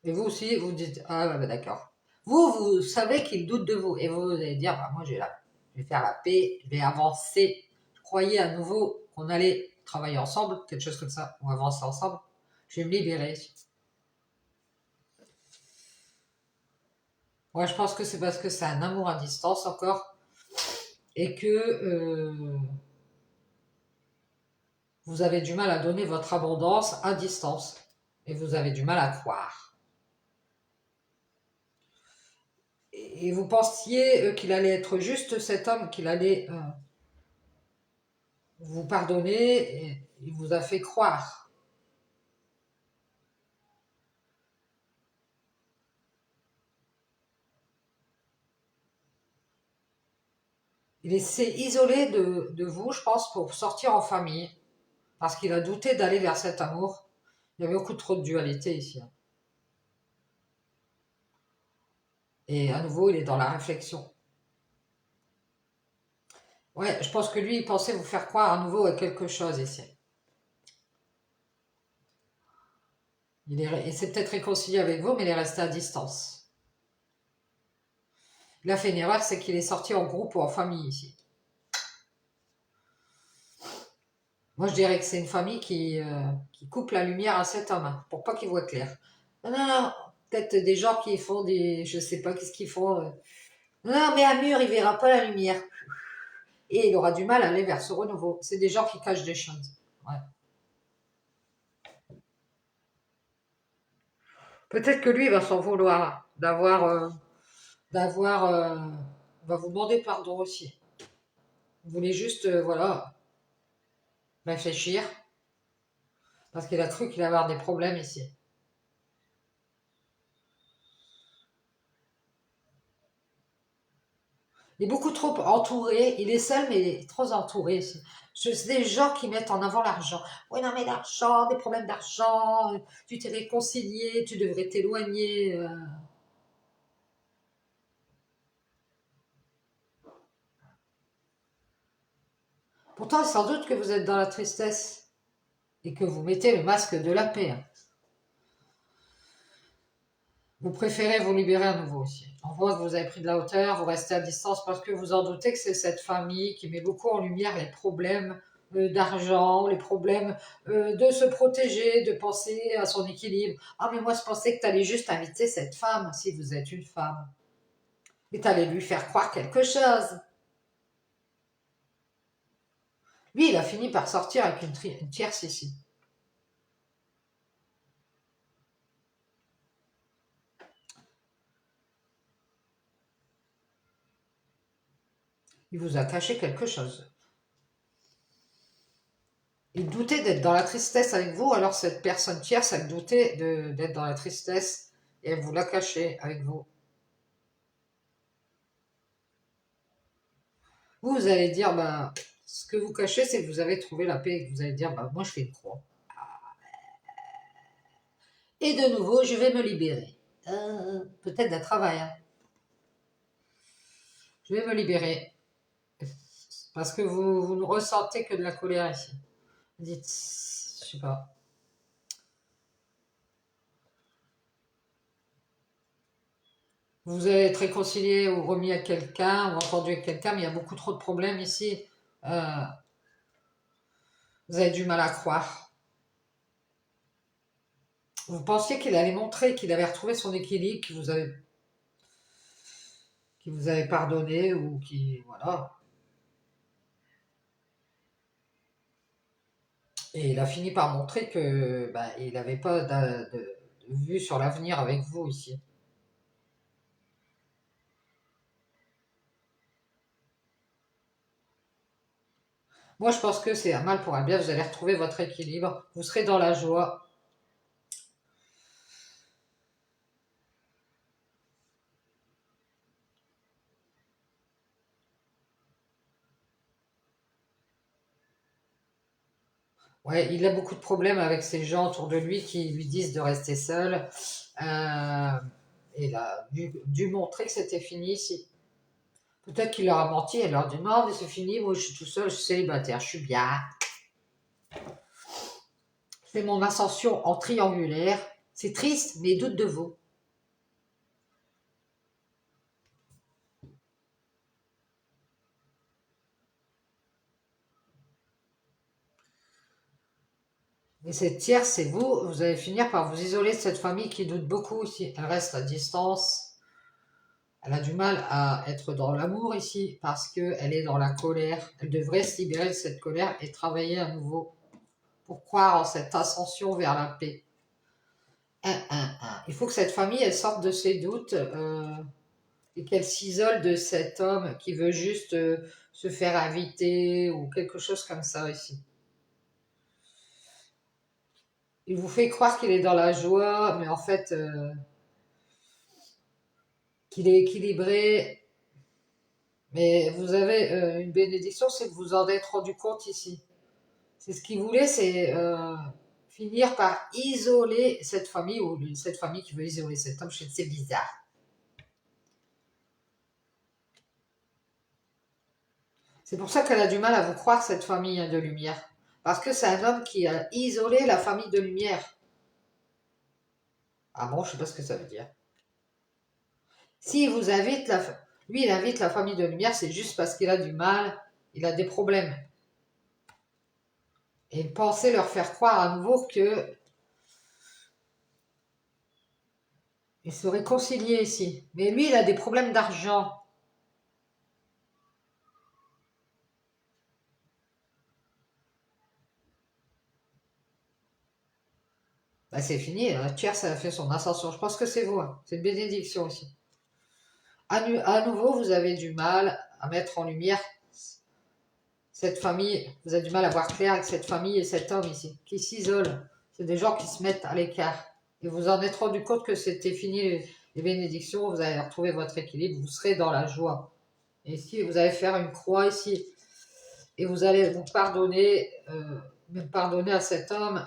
Et vous aussi, vous dites, ah ouais, bah, d'accord. Vous savez qu'il doute de vous. Et vous allez dire, bah, moi je vais faire la paix, je vais avancer. Je croyais à nouveau qu'on allait travailler ensemble, quelque chose comme ça, ou avancer ensemble. Je vais me libérer. Moi, je pense que c'est parce que c'est un amour à distance encore. Et que vous avez du mal à donner votre abondance à distance. Et vous avez du mal à croire. Et vous pensiez qu'il allait être juste cet homme, qu'il allait vous pardonner, et il vous a fait croire. Il s'est isolé de vous, je pense, pour sortir en famille, parce qu'il a douté d'aller vers cet amour. Il y a beaucoup trop de dualité ici, hein. Et à nouveau, il est dans la réflexion. Ouais, je pense que lui, il pensait vous faire croire à nouveau à quelque chose ici. Il s'est peut-être réconcilié avec vous, mais il est resté à distance. Il a fait une erreur, c'est qu'il est sorti en groupe ou en famille ici. Moi, je dirais que c'est une famille qui coupe la lumière à cet homme, hein, pour pas qu'il voit clair. Non, non, non, peut-être des gens qui font des... Je sais pas qu'est-ce qu'ils font. Non, non, mais un mur, il verra pas la lumière. Et il aura du mal à aller vers ce renouveau. C'est des gens qui cachent des choses. Ouais. Peut-être que lui, il va s'en vouloir va vous demander pardon aussi. Vous voulez juste, voilà, réfléchir, parce qu'il a cru qu'il allait avoir des problèmes ici. Il est beaucoup trop entouré, il est seul, mais il est trop entouré. C'est des gens qui mettent en avant l'argent. Oui, non, mais l'argent, des problèmes d'argent, tu t'es réconcilié, tu devrais t'éloigner. Pourtant, sans doute que vous êtes dans la tristesse et que vous mettez le masque de la paix, hein. Vous préférez vous libérer à nouveau aussi. On voit que vous avez pris de la hauteur, vous restez à distance parce que vous en doutez que c'est cette famille qui met beaucoup en lumière les problèmes d'argent, les problèmes de se protéger, de penser à son équilibre. Ah mais moi je pensais que tu allais juste inviter cette femme, si vous êtes une femme, et tu allais lui faire croire quelque chose. Lui, il a fini par sortir avec une tierce ici. Il vous a caché quelque chose. Il doutait d'être dans la tristesse avec vous, alors cette personne tierce, elle doutait d'être dans la tristesse et elle vous l'a caché avec vous. Vous allez dire, bah, ce que vous cachez, c'est que vous avez trouvé la paix et que vous allez dire, bah, moi je fais une croix. Et de nouveau, je vais me libérer. Peut-être d'un travail, hein. Je vais me libérer. Parce que vous ne ressentez que de la colère ici. Vous dites, je sais pas. Vous allez être réconcilié ou remis à quelqu'un ou entendu avec quelqu'un, mais il y a beaucoup trop de problèmes ici. Euh, vous avez du mal à croire. Vous pensiez qu'il allait montrer qu'il avait retrouvé son équilibre, qu'il vous avait pardonné ou qui, voilà. Et il a fini par montrer que bah, il n'avait pas de vue sur l'avenir avec vous ici. Moi, je pense que c'est un mal pour un bien. Vous allez retrouver votre équilibre. Vous serez dans la joie. Ouais, il a beaucoup de problèmes avec ces gens autour de lui qui lui disent de rester seul. Euh, il a dû montrer que c'était fini ici. Peut-être qu'il leur a menti. Elle leur a dit non, mais c'est fini. Moi, je suis tout seul. Je suis célibataire. Je suis bien. C'est mon ascension en triangulaire. C'est triste, mais doute de vous. Et cette tierce, c'est vous. Vous allez finir par vous isoler de cette famille qui doute beaucoup ici. Elle reste à distance. Elle a du mal à être dans l'amour ici parce qu'elle est dans la colère. Elle devrait se libérer de cette colère et travailler à nouveau pour croire en cette ascension vers la paix. Il faut que cette famille, elle sorte de ses doutes et qu'elle s'isole de cet homme qui veut juste se faire inviter ou quelque chose comme ça ici. Il vous fait croire qu'il est dans la joie, mais en fait, qu'il est équilibré. Mais vous avez une bénédiction, c'est que vous en êtes rendu compte ici. C'est ce qu'il voulait, c'est finir par isoler cette famille ou cette famille qui veut isoler cet homme. C'est bizarre. C'est pour ça qu'elle a du mal à vous croire, cette famille de lumière. Parce que c'est un homme qui a isolé la famille de lumière. Ah bon, je sais pas ce que ça veut dire. Si vous invite lui, il invite la famille de lumière, c'est juste parce qu'il a du mal, il a des problèmes. Et il pensait leur faire croire à nouveau que il se réconcilier ici. Mais lui, il a des problèmes d'argent. Bah, c'est fini, la tierce, elle a fait son ascension. Je pense que c'est vous, hein. C'est une bénédiction aussi. À nouveau, vous avez du mal à mettre en lumière cette famille. Vous avez du mal à voir clair avec cette famille et cet homme ici, qui s'isole. C'est des gens qui se mettent à l'écart. Et vous en êtes rendu compte que c'était fini les bénédictions, vous allez retrouver votre équilibre, vous serez dans la joie. Et ici, vous allez faire une croix ici. Et vous allez vous pardonner, même pardonner à cet homme.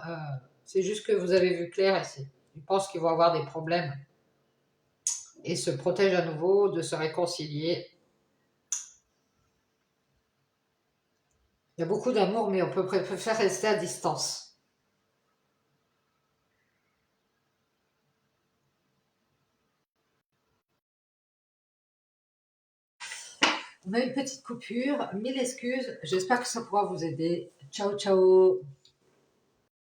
C'est juste que vous avez vu clair ici. Il pense qu'il va avoir des problèmes. Et se protège à nouveau de se réconcilier. Il y a beaucoup d'amour, mais on peut préférer rester à distance. On a une petite coupure, mille excuses. J'espère que ça pourra vous aider. Ciao, ciao.